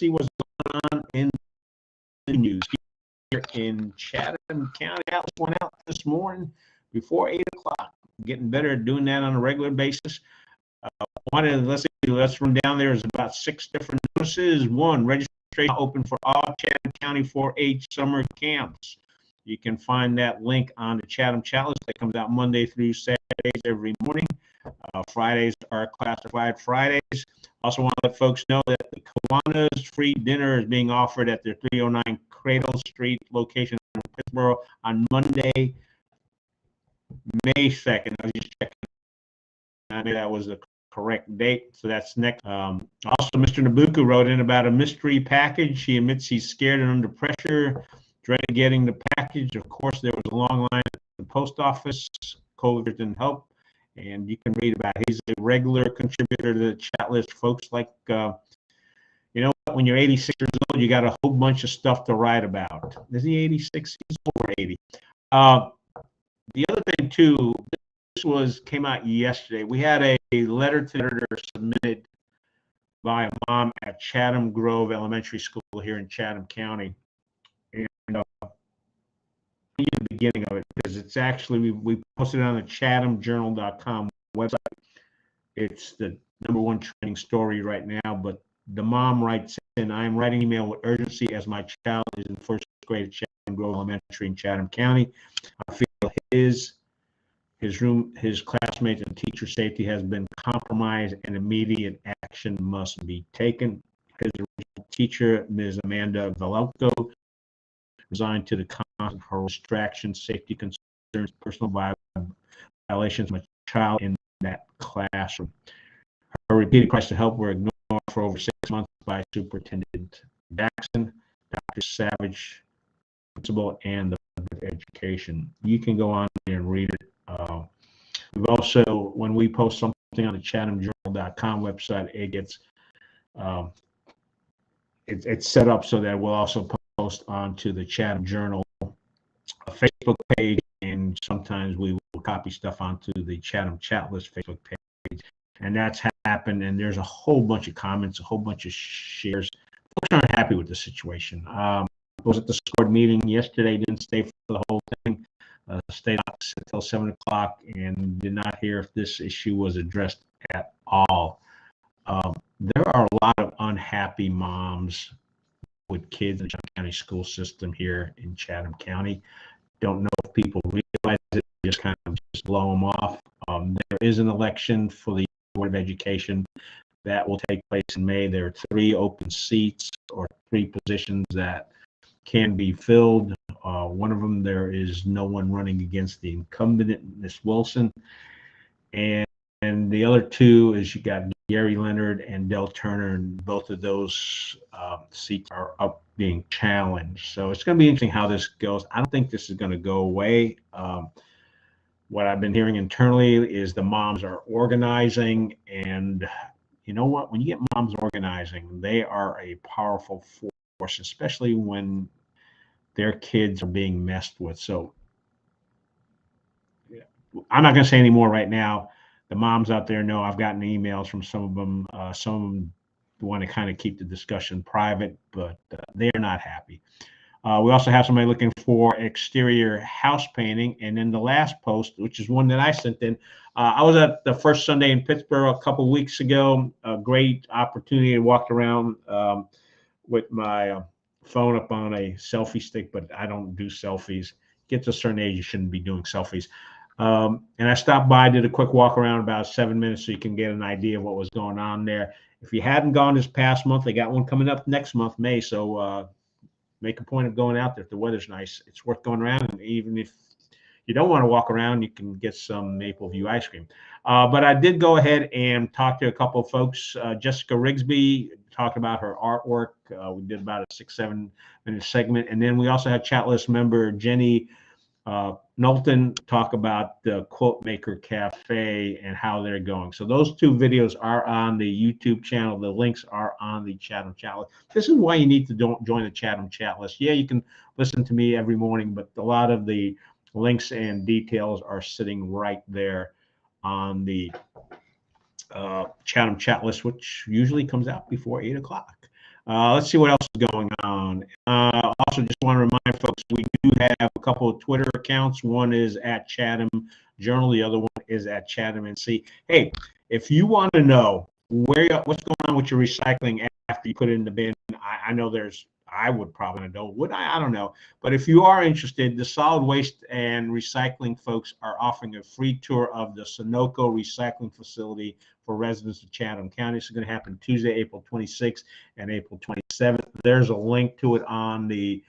see what's going on in the news here in Chatham County. That went out this morning before 8 o'clock. Getting better at doing that on a regular basis. Let's run down. There's about 6 different notices. One, registration open for all Chatham County 4-H summer camps. You can find that link on the Chatham Chatlist that comes out Monday through Saturdays every morning. Fridays are classified Fridays. Also want to let folks know that the Kiwanis free dinner is being offered at their 309 Cradle Street location in Pittsboro on Monday, May 2nd. I was just checking. I knew that was the correct date, so that's next. Also, Mr. Nabuku wrote in about a mystery package. He admits he's scared and under pressure, dreaded getting the package. Of course, there was a long line at the post office. COVID didn't help, and you can read about it. He's a regular contributor to the chat list. Folks like, you know what, when you're 86 years old, you got a whole bunch of stuff to write about. Is he 86? He's over 80. The other thing, too, came out yesterday. We had a letter to the editor submitted by a mom at Chatham Grove Elementary School here in Chatham County. And the beginning of it, because it's actually, we posted it on the ChathamJournal.com website. It's the #1 trending story right now, but the mom writes in, I am writing email with urgency as my child is in first grade at Chatham Grove Elementary in Chatham County. I feel his classmates and teacher safety has been compromised and immediate action must be taken. His teacher, Ms. Amanda Velenko, resigned to the cause of her distractions, safety concerns, personal violations of a child in that classroom. Her repeated cries to help were ignored for over 6 months by Superintendent Jackson, Dr. Savage, principal, and the Board of Education. You can go on there and read it. We've also, when we post something on the ChathamJournal.com website, it gets it's set up so that we'll also post onto the Chatham Journal Facebook page, and sometimes we will copy stuff onto the Chatham Chatlist Facebook page. And that's happened, and there's a whole bunch of comments, a whole bunch of shares. Folks aren't happy with the situation. I was at the SCORED meeting yesterday, didn't stay for the whole thing. Stayed out until 7 o'clock and did not hear if this issue was addressed at all. There are a lot of unhappy moms with kids in the Chatham County school system here in Chatham County. Don't know if people realize it, just kind of just blow them off. There is an election for the Board of Education that will take place in May. There are 3 open seats or 3 positions that can be filled. One of them, there is no one running against the incumbent, Ms. Wilson. And the other 2 is you got Gary Leonard and Del Turner, and both of those seats are up being challenged. So it's going to be interesting how this goes. I don't think this is going to go away. What I've been hearing internally is the moms are organizing, and you know what? When you get moms organizing, they are a powerful force, especially when their kids are being messed with. So I'm not going to say any more right now. The moms out there know I've gotten emails from some of them. Some of them want to kind of keep the discussion private, but they're not happy. We also have somebody looking for exterior house painting. And then the last post, which is one that I sent in, I was at the first Sunday in Pittsboro a couple weeks ago. A great opportunity to walk around with my phone up on a selfie stick, but I don't do selfies. Get to a certain age, you shouldn't be doing selfies. And I stopped by, did a quick walk around, about 7 minutes, so you can get an idea of what was going on there. If you hadn't gone this past month, they got one coming up next month, May. So make a point of going out there. If the weather's nice, it's worth going around. And even if you don't want to walk around, you can get some Maple View ice cream. But I did go ahead and talk to a couple of folks. Jessica Rigsby talked about her artwork. We did about a 6-7 minute segment. And then we also had Chatlist member Jenny Knowlton talk about the Quote Maker Cafe and how they're going. So those 2 videos are on the YouTube channel. The links are on the Chatham Chatlist. This is why you need to join the Chatham Chatlist. Yeah, you can listen to me every morning, but a lot of the links and details are sitting right there on the Chatham Chatlist, which usually comes out before 8 o'clock. Let's see what else is going on. Also, just want to remind folks, we do have a couple of Twitter accounts. One is at Chatham Journal. The other one is at ChathamNC. Hey, if you want to know what's going on with your recycling after you put it in the bin, I know I would probably know. Would I? I don't know. But if you are interested, the solid waste and recycling folks are offering a free tour of the Sunoco recycling facility for residents of Chatham County. This is going to happen Tuesday, April 26th and April 27th. There's a link to it on the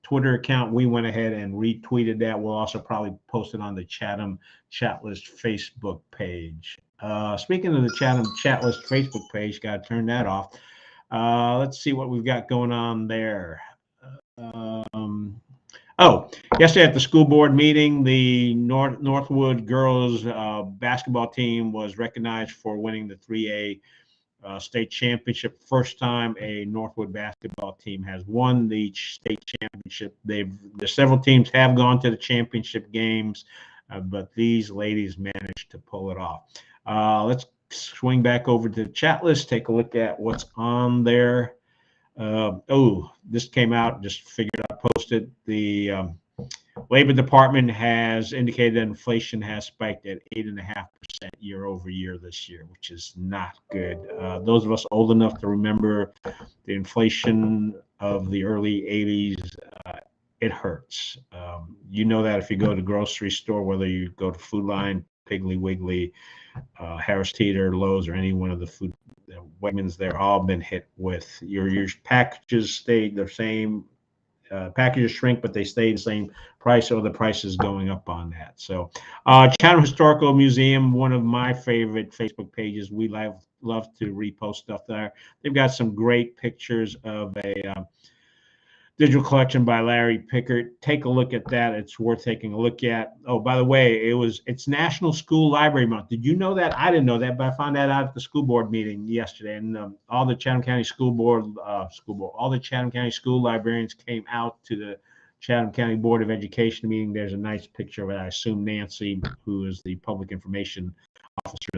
Twitter account. We went ahead and retweeted that. We'll also probably post it on the Chatham Chatlist Facebook page. Speaking of the Chatham Chatlist Facebook page, got to turn that off. Let's see what we've got going on there. Yesterday at the school board meeting, the Northwood girls basketball team was recognized for winning the 3A state championship. First time a Northwood basketball team has won the state championship. The several teams have gone to the championship games, but these ladies managed to pull it off. Let's swing back over to the chat list, take a look at what's on there. This came out, just figured I'd post it. The Labor Department has indicated that inflation has spiked at 8.5% year over year this year, which is not good. Those of us old enough to remember the inflation of the early 80s, it hurts. You know that if you go to the grocery store, whether you go to Food Line, Piggly Wiggly, Harris Teeter, Lowe's, or any one of the food Wegmans, they're all been hit with your packages stayed the same. Packages shrink, but they stay the same price, or the price is going up on that. So Chatham Historical Museum, one of my favorite Facebook pages. We love to repost stuff there. They've got some great pictures of a digital collection by Larry Pickert. Take a look at that. It's worth taking a look at. Oh, by the way, it's National School Library Month. Did you know that? I didn't know that, but I found that out at the school board meeting yesterday. And all the Chatham County all the Chatham County school librarians came out to the Chatham County Board of Education meeting. There's a nice picture of it. I assume Nancy, who is the public information officer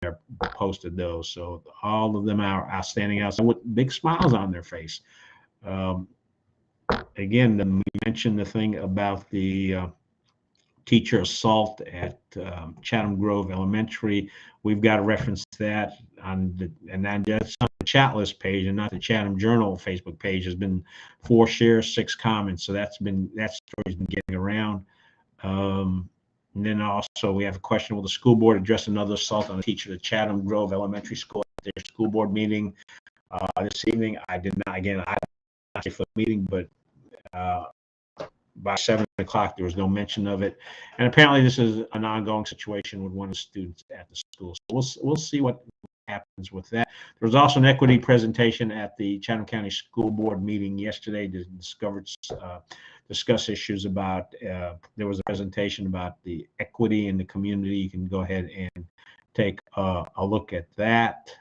there, posted those. So all of them are outstanding out with big smiles on their face. Again, we mentioned the thing about the teacher assault at Chatham Grove Elementary. We've got to reference that and that's on the chat list page and not the Chatham Journal Facebook page. Has been 4 shares, 6 comments. So that story's been getting around. And then also we have a question: will the school board address another assault on a teacher at Chatham Grove Elementary School at their school board meeting this evening? I did not. Again, I did not say for the meeting, but by 7 o'clock, there was no mention of it. And apparently this is an ongoing situation with one of the students at the school. So we'll see what happens with that. There was also an equity presentation at the Chatham County School Board meeting yesterday to discuss issues about, there was a presentation about the equity in the community. You can go ahead and take a look at that.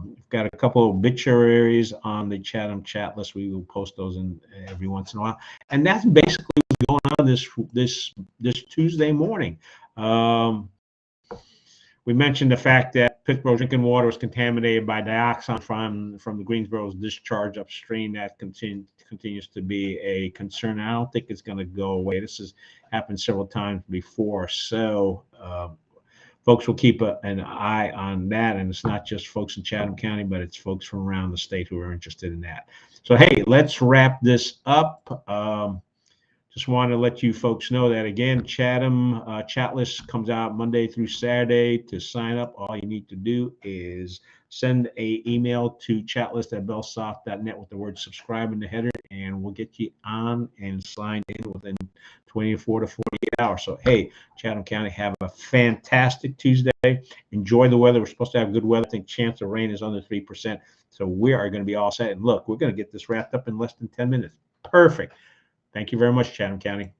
We've got a couple of obituaries on the Chatham chat list. We will post those in every once in a while, and that's basically what's going on this Tuesday morning. We mentioned the fact that Pittsboro drinking water was contaminated by dioxin from the Greensboro's discharge upstream. That continues to be a concern. I don't think it's going to go away. This has happened several times before, so folks will keep an eye on that. And it's not just folks in Chatham County, but it's folks from around the state who are interested in that. So, hey, let's wrap this up. Just want to let you folks know that, again, Chatham Chatlist comes out Monday through Saturday. To sign up, all you need to do is send an email to chatlist@bellsoft.net with the word subscribe in the header, and we'll get you on and signed in within 24 to 48 hours. So, hey, Chatham County, have a fantastic Tuesday. Enjoy the weather. We're supposed to have good weather. I think chance of rain is under 3%. So we are going to be all set. And look, we're going to get this wrapped up in less than 10 minutes. Perfect. Thank you very much, Chatham County.